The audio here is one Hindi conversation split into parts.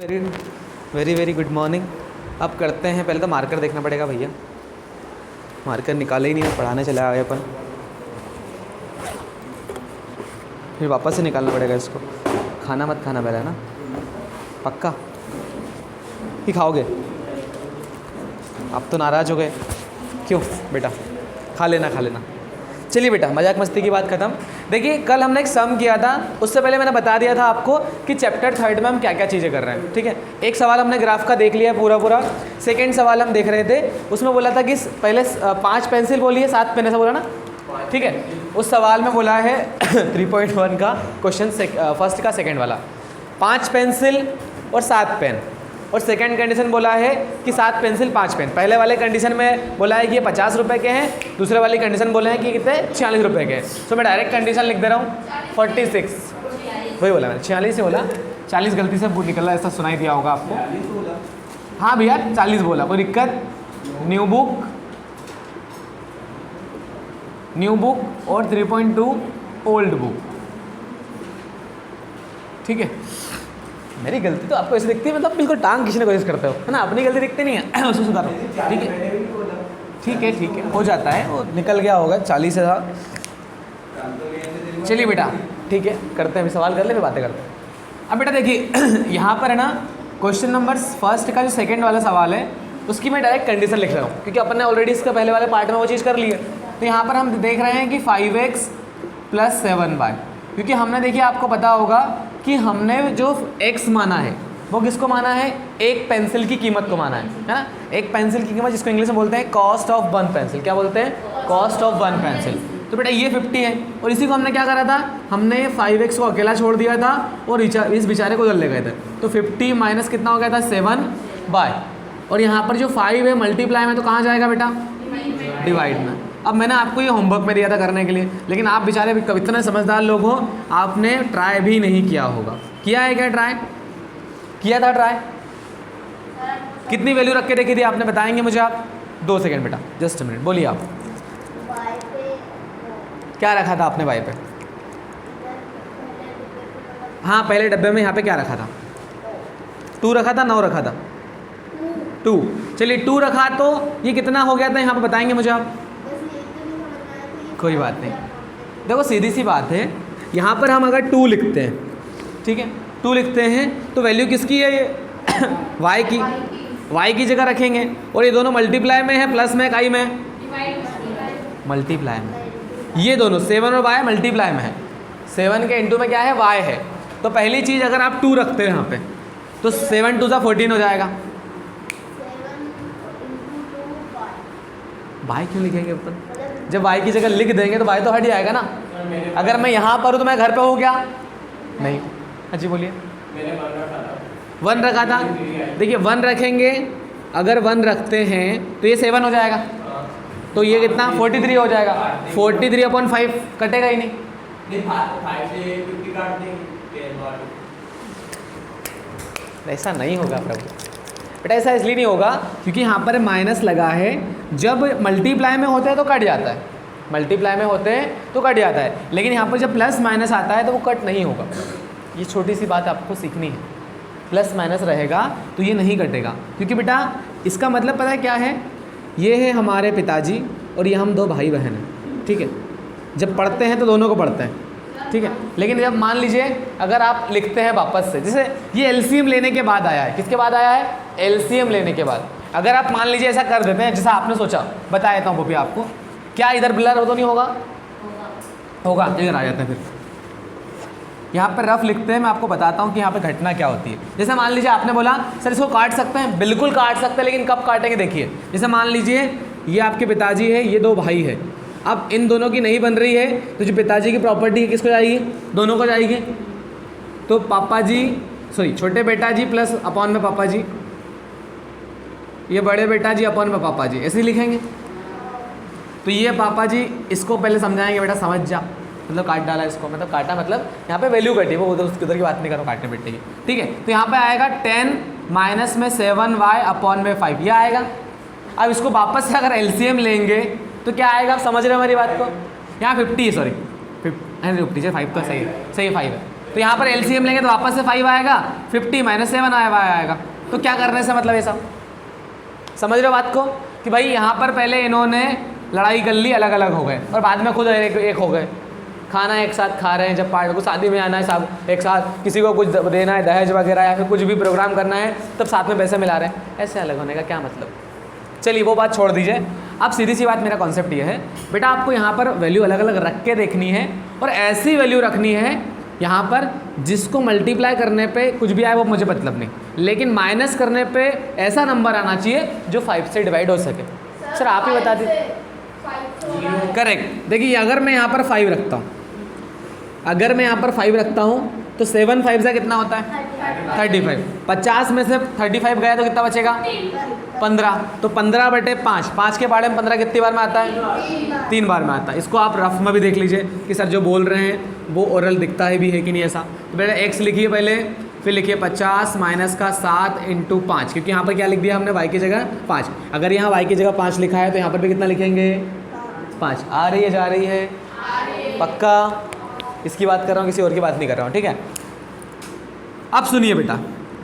Very very very good morning. अब करते हैं, पहले तो मार्कर देखना पड़ेगा भैया। मार्कर निकाले ही नहीं, पढ़ाने चले आए अपन, फिर वापस से निकालना पड़ेगा इसको। खाना मत खाना पहले ना, पक्का ही खाओगे? अब तो नाराज़ हो गए, क्यों बेटा? खा लेना खा लेना। चलिए बेटा, मजाक मस्ती की बात ख़त्म। देखिए, कल हमने एक सम किया था, उससे पहले मैंने बता दिया था आपको कि चैप्टर 3 में हम क्या क्या चीज़ें कर रहे हैं। ठीक है, एक सवाल हमने ग्राफ का देख लिया पूरा। सेकंड सवाल हम देख रहे थे, उसमें बोला था कि पहले 5 पेंसिल बोली है, 7 पेन, ऐसा बोला ना? ठीक है, उस सवाल में बोला है 3.1 का क्वेश्चन, फर्स्ट का सेकेंड वाला, 5 पेंसिल और 7 पेन। और सेकंड कंडीशन बोला है कि 7 पेंसिल 5 पेन। पहले वाले कंडीशन में बोला है कि ये 50 रुपये के हैं, दूसरे वाली कंडीशन बोले हैं कि कितने 46 रुपये के हैं। तो मैं डायरेक्ट कंडीशन लिख दे रहा हूँ 46, वही बोला मैंने, 46 ही बोला, 40 गलती से निकला, ऐसा सुनाई दिया होगा आपको। हाँ भैया 40 बोला, कोई दिक्कत? न्यू बुक और 3.2 ओल्ड बुक। ठीक है, मेरी गलती तो आपको ऐसे दिखती है, मतलब बिल्कुल टांग खींचने की कोशिश करते हो, है ना? अपनी गलती दिखती नहीं है, उसको सुधारो। ठीक है, हो जाता है, वो निकल गया होगा 40 से था। चलिए बेटा, ठीक है, करते हैं, अभी सवाल कर ले, फिर बातें करते हैं। अब बेटा देखिए यहाँ पर है ना, क्वेश्चन नंबर फर्स्ट का जो सेकंड वाला सवाल है, उसकी मैं डायरेक्ट कंडीशन लिख रहा हूँ, क्योंकि अपन ने ऑलरेडी इसका पहले वाले पार्ट में वो चीज़ कर ली है। तो यहाँ पर हम देख रहे हैं कि 5x + 7y, क्योंकि हमने देखिए, आपको पता होगा कि हमने जो x माना है वो किसको माना है? एक पेंसिल की कीमत को माना है ना? एक पेंसिल की कीमत, जिसको इंग्लिश में बोलते हैं कॉस्ट ऑफ 1 पेंसिल। क्या बोलते हैं? Cost of 1 pencil. तो बेटा ये 50 है, और इसी को हमने क्या करा था? हमने 5x को अकेला छोड़ दिया था और इस बेचारे को उधर ले गए थे। तो 50 माइनस कितना हो गया था? 7y। और यहाँ पर जो 5 है मल्टीप्लाई में, तो कहाँ जाएगा बेटा? डिवाइड में। अब मैंने आपको ये होमवर्क में दिया था करने के लिए, लेकिन आप बेचारे इतने समझदार लोग हो, आपने ट्राई भी नहीं किया होगा। किया है क्या? ट्राई किया था? ट्राई कितनी वैल्यू रख के देखी थी आपने? बताएंगे मुझे आप? 2 सेकंड बेटा, जस्ट मिनट, बोलिए आप। क्या रखा था आपने वाई पे? हाँ, पहले डब्बे में यहाँ पे क्या रखा था? 2 रखा था, 9 रखा था? 2। चलिए 2 रखा, तो ये कितना हो गया था यहाँ पे? बताएंगे मुझे आप? कोई बात नहीं, देखो सीधी सी बात है, यहाँ पर हम अगर 2 लिखते हैं, ठीक है, 2 लिखते हैं, तो वैल्यू किसकी है? ये y की जगह रखेंगे, और ये दोनों मल्टीप्लाई में है, प्लस में, काई में? मल्टीप्लाई में। ये दोनों 7 और y मल्टीप्लाई में है, 7 के इंटू में क्या है? y है। तो पहली चीज़, अगर आप 2 रखते हैं यहाँ पे, तो 7 2 14 हो जाएगा। y क्यों लिखेंगे अपन? जब y की जगह लिख देंगे तो y तो हट जाएगा ना। अगर मैं यहाँ पर हूँ तो मैं घर पे हूँ क्या? नहीं। अच्छी बोलिए। 1 रखा था, देखिए 1 रखेंगे, अगर 1 रखते हैं तो ये 7 हो जाएगा, तो ये कितना? 43 हो जाएगा। 43/5 कटेगा ही नहीं। ऐसा नहीं होगा प्रभु बेटा, ऐसा इसलिए नहीं होगा क्योंकि यहाँ पर माइनस लगा है। जब मल्टीप्लाई में होते हैं तो कट जाता है, मल्टीप्लाई में होते हैं तो कट जाता है, लेकिन यहाँ पर जब प्लस माइनस आता है तो वो कट नहीं होगा। ये छोटी सी बात आपको सीखनी है, प्लस माइनस रहेगा तो ये नहीं कटेगा, क्योंकि बेटा इसका मतलब पता है क्या है? ये है हमारे पिताजी और ये हम 2 भाई बहन हैं, ठीक है। जब पढ़ते हैं तो दोनों को पढ़ते हैं, ठीक है, लेकिन जब मान लीजिए अगर आप लिखते हैं वापस से, जैसे ये एलसीएम लेने के बाद आया है, किसके बाद आया है? एलसीएम लेने के बाद। अगर आप मान लीजिए ऐसा कर देते हैं जैसा आपने सोचा, बता देता हूँ वो भी आपको, क्या इधर ब्लर हो तो नहीं होगा? होगा। इधर आ जाता है, फिर यहाँ पर रफ लिखते हैं, मैं आपको बताता हूँ कि यहाँ पर घटना क्या होती है। जैसे मान लीजिए आपने बोला सर इसको काट सकते हैं, बिल्कुल काट सकते हैं, लेकिन कब काटेंगे? देखिए, जैसे मान लीजिए ये आपके पिताजी है, ये 2 भाई है, अब इन दोनों की नहीं बन रही है, तो जो पिताजी की प्रॉपर्टी है किसको जाएगी? दोनों को जाएगी। तो पापा जी, सॉरी छोटे बेटा जी प्लस अपॉन में पापा जी, ये बड़े बेटा जी अपॉन में पापा जी, ऐसे ही लिखेंगे। तो ये पापा जी, इसको पहले समझाएंगे, बेटा समझ जा, मतलब काट डाला इसको, मतलब काटा, मतलब यहाँ पे वैल्यू कटी, वो उधर की बात नहीं कर रहा हूँ, काटने बेटे की, ठीक है। तो यहाँ पे आएगा 10 माइनस में 7y अपॉन में 5, ये आएगा। अब इसको वापस से अगर एलसीएम लेंगे तो क्या आएगा? आप समझ रहे हैं हमारी बात को? यहाँ 50, सॉरी 50, 5 तो सही है, 5 है, तो यहाँ पर एलसीएम लेंगे तो वापस से 5 आएगा, 50 माइनस 7 आएगा। तो क्या करने से मतलब ऐसा, समझ रहे हो बात को, कि भाई यहाँ पर पहले इन्होंने लड़ाई कर ली, अलग अलग हो गए, और बाद में खुद एक हो गए। खाना एक साथ खा रहे हैं, जब पार्टी को शादी में आना है सब एक साथ, किसी को कुछ देना है दहेज वगैरह या फिर कुछ भी प्रोग्राम करना है तब साथ में पैसे मिला रहे हैं, ऐसे अलग होने का क्या मतलब। चलिए वो बात छोड़ दीजिए। अब सीधी सी बात, मेरा कॉन्सेप्ट ये है बेटा, आपको यहाँ पर वैल्यू अलग अलग रख के देखनी है, और ऐसी वैल्यू रखनी है यहाँ पर जिसको मल्टीप्लाई करने पे कुछ भी आए वो मुझे मतलब नहीं, लेकिन माइनस करने पे ऐसा नंबर आना चाहिए जो 5 से डिवाइड हो सके। सर आप ही बता दीजिए। करेक्ट। देखिए अगर मैं यहाँ पर 5 रखता हूँ, अगर मैं यहाँ पर 5 रखता हूँ तो 7 5 से कितना होता है 35। 50 में से 35 गया तो कितना बचेगा 15। तो 15/5, 5 के बारे में 15 कितनी बार में आता है 3 बार में आता है। इसको आप रफ में भी देख लीजिए कि सर जो बोल रहे हैं वो ओरल दिखता है भी है कि नहीं ऐसा। तो पहले x लिखिए पहले, फिर लिखिए 50 माइनस का 7 × 5, क्योंकि यहाँ पर क्या लिख दिया हमने y की जगह 5। अगर यहाँ y की जगह 5 लिखा है तो यहाँ पर भी कितना लिखेंगे 5। आ रही है जा रही है पक्का, इसकी बात कर रहा हूँ किसी और की बात नहीं कर रहा हूँ, ठीक है। अब सुनिए बेटा,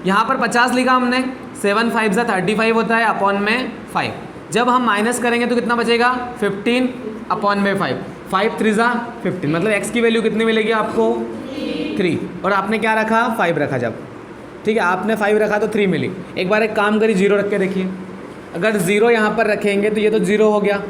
यहाँ पर 50 लिखा हमने, 7 5 से 35 होता है अपॉन में 5। जब हम माइनस करेंगे तो कितना बचेगा 15 अपॉन में 5, 5 3 जा 15, मतलब x की वैल्यू कितनी मिलेगी आपको 3। और आपने क्या रखा 5 रखा, जब ठीक है आपने 5 रखा तो 3 मिली। एक बार एक काम करिए 0 रख के देखिए, अगर 0 यहाँ पर रखेंगे तो ये तो 0 हो गया।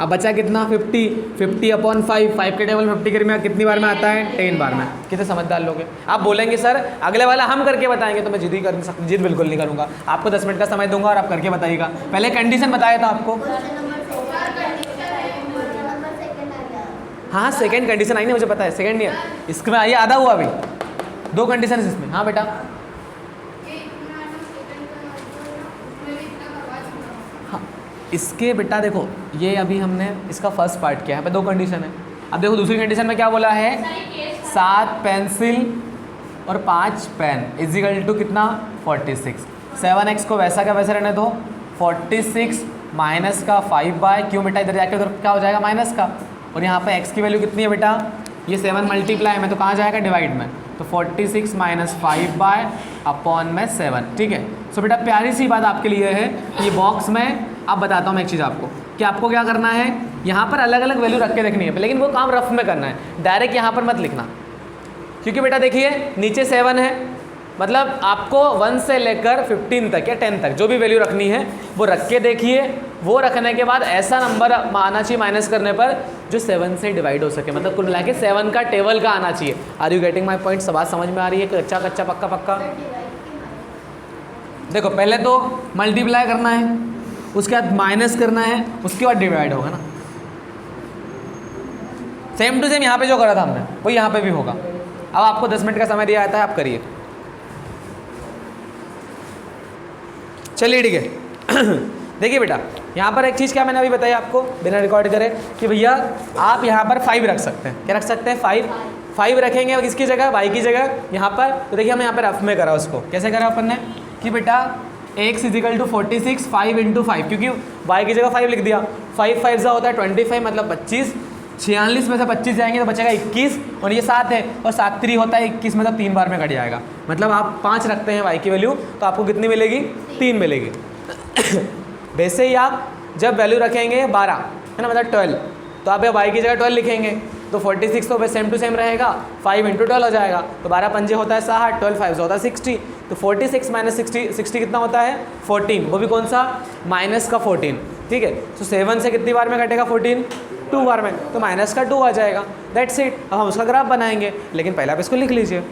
अब बचा कितना 50, 50 अपॉन 5, 5 के टेबल 50 में कितनी बार में आता है 10 बार में। कितने समझदार लोग हैं। आप बोलेंगे सर अगले वाला हम करके बताएंगे, तो मैं जिद ही कर सकता, जिद बिल्कुल नहीं करूँगा। आपको 10 मिनट का समय दूंगा और आप करके बताइएगा। पहले कंडीशन बताया था आपको, हाँ सेकेंड कंडीशन आई नहीं, मुझे पता है सेकेंड ईयर इसमें आइए आधा हुआ अभी, 2 कंडीशन इसमें। हाँ बेटा हाँ इसके बेटा देखो, ये अभी हमने इसका फर्स्ट पार्ट किया है, यहाँ पे 2 कंडीशन है। अब देखो दूसरी कंडीशन में क्या बोला है 7 पेंसिल और 5 पेन इजिकल टू कितना 46। 7x को वैसा का वैसा रहने दो, 46 माइनस का 5 क्यों बेटा, इधर जाके उधर क्या हो जाएगा माइनस का, और यहाँ पे x की वैल्यू कितनी है बेटा, ये 7 मल्टीप्लाई में तो कहाँ जाएगा डिवाइड में, तो 46 माइनस 5 अपॉन में 7, ठीक है। सो बेटा प्यारी सी बात आपके लिए है, ये बॉक्स में अब बताता हूँ मैं एक चीज़ आपको कि आपको क्या करना है, यहाँ पर अलग अलग वैल्यू रख के देखनी है, लेकिन वो काम रफ में करना है, डायरेक्ट यहाँ पर मत लिखना। क्योंकि बेटा देखिए नीचे 7 है, मतलब आपको 1 से लेकर 15 तक या 10 तक जो भी वैल्यू रखनी है वो रख के देखिए। वो रखने के बाद ऐसा नंबर आना चाहिए माइनस करने पर जो 7 से डिवाइड हो सके, मतलब कुल मिला के 7 का टेबल का आना चाहिए। Are you getting my point, सब बात समझ में आ रही है, कच्चा कच्चा पक्का पक्का। देखो पहले तो मल्टीप्लाई करना है, उसके बाद माइनस करना है, उसके बाद डिवाइड होगा ना। सेम टू सेम यहाँ पे जो करा था हमने वो यहाँ पे भी होगा। अब आपको 10 मिनट का समय दिया जाता है, आप करिए। चलिए ठीक है। देखिए बेटा यहाँ पर एक चीज़ क्या मैंने अभी बताई आपको बिना रिकॉर्ड करे, कि भैया आप यहाँ पर 5 रख सकते हैं। क्या रख सकते हैं 5 रखेंगे, और किसकी जगह y की जगह यहाँ पर। तो देखिए हमने यहाँ पर रफ में करा, उसको कैसे करा अपन ने कि बेटा x इजिकल टू 46 5 × 5, क्योंकि y की जगह 5 लिख दिया, 5 5 होता है 25 मतलब 25, 46 में से 25 जाएंगे तो बचेगा 21, और ये 7 है और 7 3 होता है 21, मतलब 3 बार में कट जाएगा। मतलब आप 5 रखते हैं y की वैल्यू तो आपको कितनी मिलेगी 3 मिलेगी। वैसे ही आप जब वैल्यू रखेंगे 12 है ना, मतलब 12, तो आप y की जगह 12 लिखेंगे तो 46 तो सेम टू सेम रहेगा, 5 × 12 हो जाएगा, तो 12 पंजे होता है 60, 12 5 होता है 60, तो 46 माइनस 60 कितना होता है 14, वो भी कौन सा माइनस का 14, ठीक है। तो 7 से कितनी बार में कटेगा 14 2 बार में, तो माइनस का 2 आ जाएगा, दैट्स इट। अब हम उसका ग्राफ बनाएंगे, लेकिन पहले आप इसको लिख लीजिए।